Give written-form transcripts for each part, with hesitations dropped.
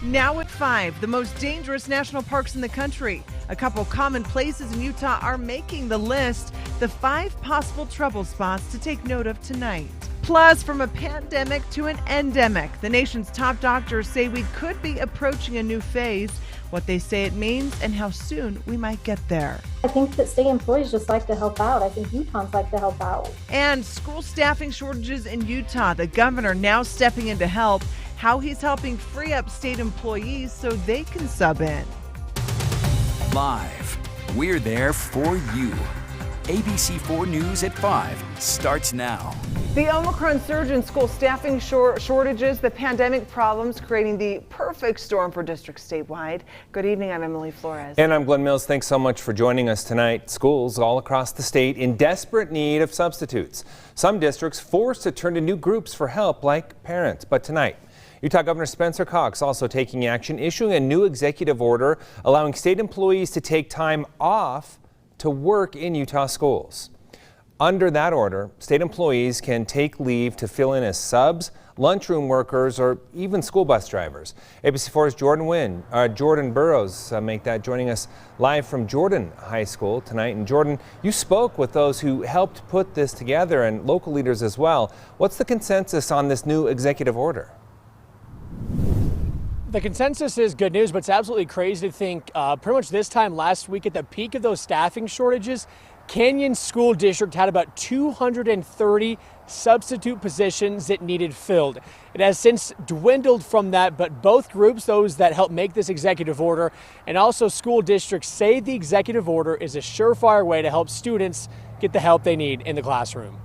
Now at 5, the most dangerous national parks in the country. A couple common places in Utah are making the list. The 5 possible trouble spots to take note of tonight. Plus, from a pandemic to an endemic, the nation's top doctors say we could be approaching a new phase, what they say it means, and how soon we might get there. I think that state employees just like to help out. I think Utahns like to help out. And school staffing shortages in Utah. The governor now stepping in to help. How he's helping free up state employees so they can sub in. Live, we're there for you. ABC4 News at 5 starts now. The Omicron surge in school staffing shortages, the pandemic problems creating the perfect storm for districts statewide. Good evening, I'm Emily Flores. And I'm Glenn Mills. Thanks so much for joining us tonight. Schools all across the state in desperate need of substitutes. Some districts forced to turn to new groups for help, like parents. But tonight, Utah Governor Spencer Cox also taking action, issuing a new executive order allowing state employees to take time off to work in Utah schools. Under that order, state employees can take leave to fill in as subs, lunchroom workers, or even school bus drivers. ABC4's Jordan Burrows make that, joining us live from Jordan High School tonight. And Jordan, you spoke with those who helped put this together and local leaders as well. What's the consensus on this new executive order? The consensus is good news, but it's absolutely crazy to think pretty much this time last week at the peak of those staffing shortages, Canyon School District had about 230 substitute positions it needed filled. It has since dwindled from that, but both groups, those that helped make this executive order and also school districts, say the executive order is a surefire way to help students get the help they need in the classroom.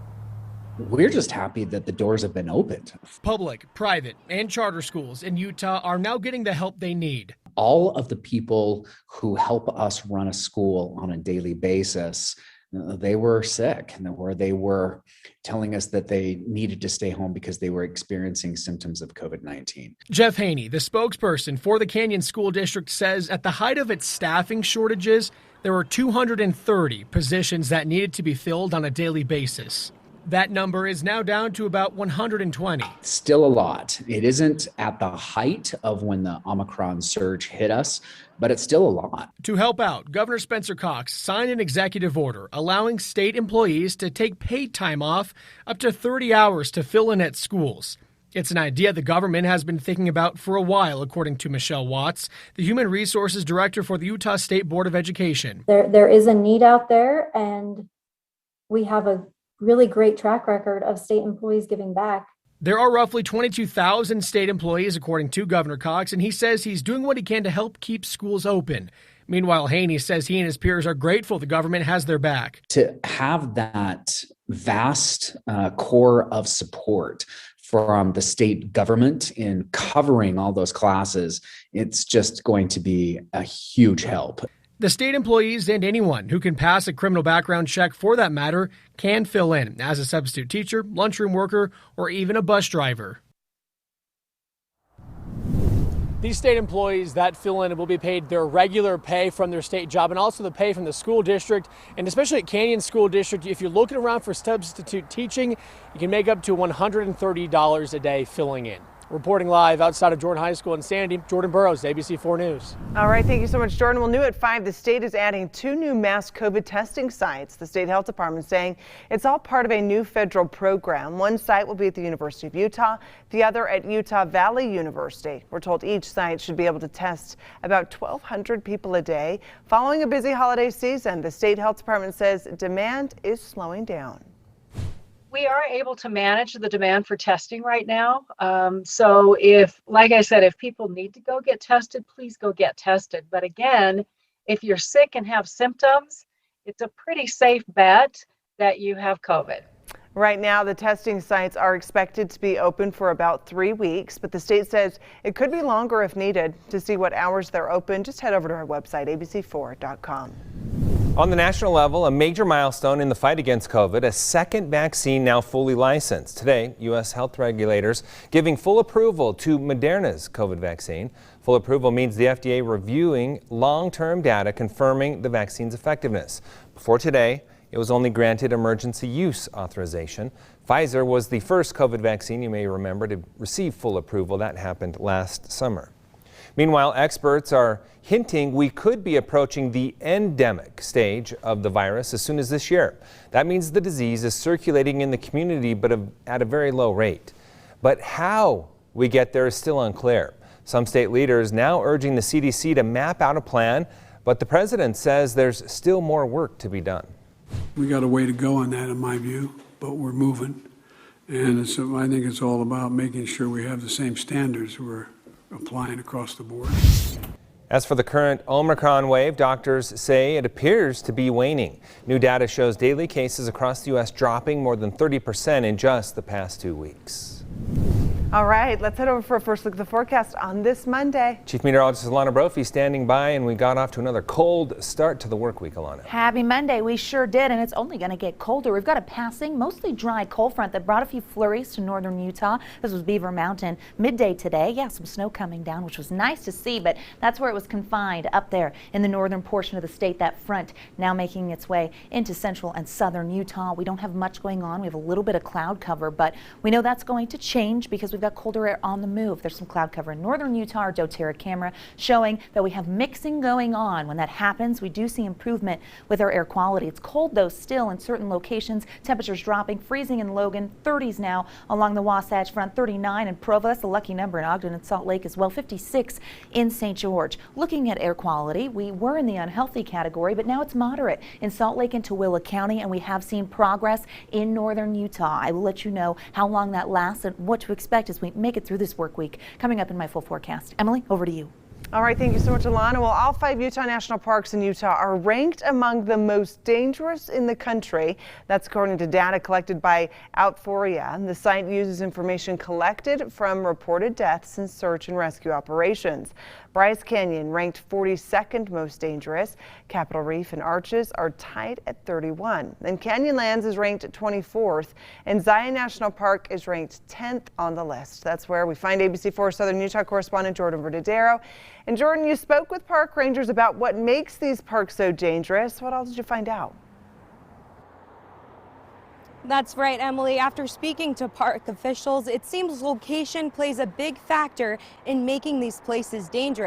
We're just happy that the doors have been opened. Public, private, and charter schools in Utah are now getting the help they need. All of the people who help us run a school on a daily basis, they were sick, and they were telling us that they needed to stay home because they were experiencing symptoms of COVID-19. Jeff Haney, the spokesperson for the Canyon School District, says at the height of its staffing shortages, there were 230 positions that needed to be filled on a daily basis. That number is now down to about 120. Still a lot. It isn't at the height of when the Omicron surge hit us, but it's still a lot. To help out, Governor Spencer Cox signed an executive order allowing state employees to take paid time off up to 30 hours to fill in at schools. It's an idea the government has been thinking about for a while, according to Michelle Watts, the Human Resources Director for the Utah State Board of Education. There is a need out there, and we have a really great track record of state employees giving back. There are roughly 22,000 state employees, according to Governor Cox, and he says he's doing what he can to help keep schools open. Meanwhile, Haney says he and his peers are grateful the government has their back. To have that vast core of support from the state government in covering all those classes, it's just going to be a huge help. The state employees and anyone who can pass a criminal background check, for that matter, can fill in as a substitute teacher, lunchroom worker, or even a bus driver. These state employees that fill in will be paid their regular pay from their state job and also the pay from the school district. And especially at Canyon School District, if you're looking around for substitute teaching, you can make up to $130 a day filling in. Reporting live outside of Jordan High School in Sandy, Jordan Burrows, ABC4 News. All right, thank you so much, Jordan. Well, new at 5, the state is adding 2 new mass COVID testing sites. The state health department saying it's all part of a new federal program. One site will be at the University of Utah, the other at Utah Valley University. We're told each site should be able to test about 1,200 people a day. Following a busy holiday season, the state health department says demand is slowing down. We are able to manage the demand for testing right now. So if, like I said, if people need to go get tested, please go get tested. But again, if you're sick and have symptoms, it's a pretty safe bet that you have COVID. Right now, the testing sites are expected to be open for about 3 weeks, but the state says it could be longer if needed. To see what hours they're open, just head over to our website, abc4.com. On the national level, a major milestone in the fight against COVID, a second vaccine now fully licensed. Today, U.S. health regulators giving full approval to Moderna's COVID vaccine. Full approval means the FDA reviewing long-term data confirming the vaccine's effectiveness. Before today, it was only granted emergency use authorization. Pfizer was the first COVID vaccine, you may remember, to receive full approval. That happened last summer. Meanwhile, experts are hinting we could be approaching the endemic stage of the virus as soon as this year. That means the disease is circulating in the community, but at a very low rate. But how we get there is still unclear. Some state leaders now urging the CDC to map out a plan, but the president says there's still more work to be done. We got a way to go on that, in my view, but we're moving. And I think it's all about making sure we have the same standards we're applying across the board. As for the current Omicron wave, doctors say it appears to be waning. New data shows daily cases across the U.S. dropping more than 30% in just the past 2 weeks. All right, let's head over for a first look at the forecast on this Monday. Chief Meteorologist Alana Brophy standing by, and we got off to another cold start to the work week, Alana. Happy Monday, we sure did, and it's only going to get colder. We've got a passing, mostly dry cold front that brought a few flurries to northern Utah. This was Beaver Mountain midday today. Yeah, some snow coming down, which was nice to see, but that's where it was confined up there in the northern portion of the state. That front now making its way into central and southern Utah. We don't have much going on. We have a little bit of cloud cover, but we know that's going to change because we've got colder air on the move. There's some cloud cover in northern Utah. Our doTERRA camera showing that we have mixing going on. When that happens, we do see improvement with our air quality. It's cold though still in certain locations. Temperatures dropping, freezing in Logan, 30s now along the Wasatch Front, 39 in Provo. That's a lucky number in Ogden and Salt Lake as well, 56 in St. George. Looking at air quality, we were in the unhealthy category, but now it's moderate in Salt Lake and Tooele County, and we have seen progress in northern Utah. I will let you know how long that lasts and what to expect as we make it through this work week. Coming up in my full forecast. Emily, over to you. All right, thank you so much, Alana. Well, all 5 Utah national parks in Utah are ranked among the most dangerous in the country. That's according to data collected by Outforia. The site uses information collected from reported deaths in search and rescue operations. Bryce Canyon ranked 42nd most dangerous. Capitol Reef and Arches are tied at 31. And Canyonlands is ranked at 24th. And Zion National Park is ranked 10th on the list. That's where we find ABC4 Southern Utah correspondent Jordan Verdadero. And Jordan, you spoke with park rangers about what makes these parks so dangerous. What else did you find out? That's right, Emily. After speaking to park officials, it seems location plays a big factor in making these places dangerous.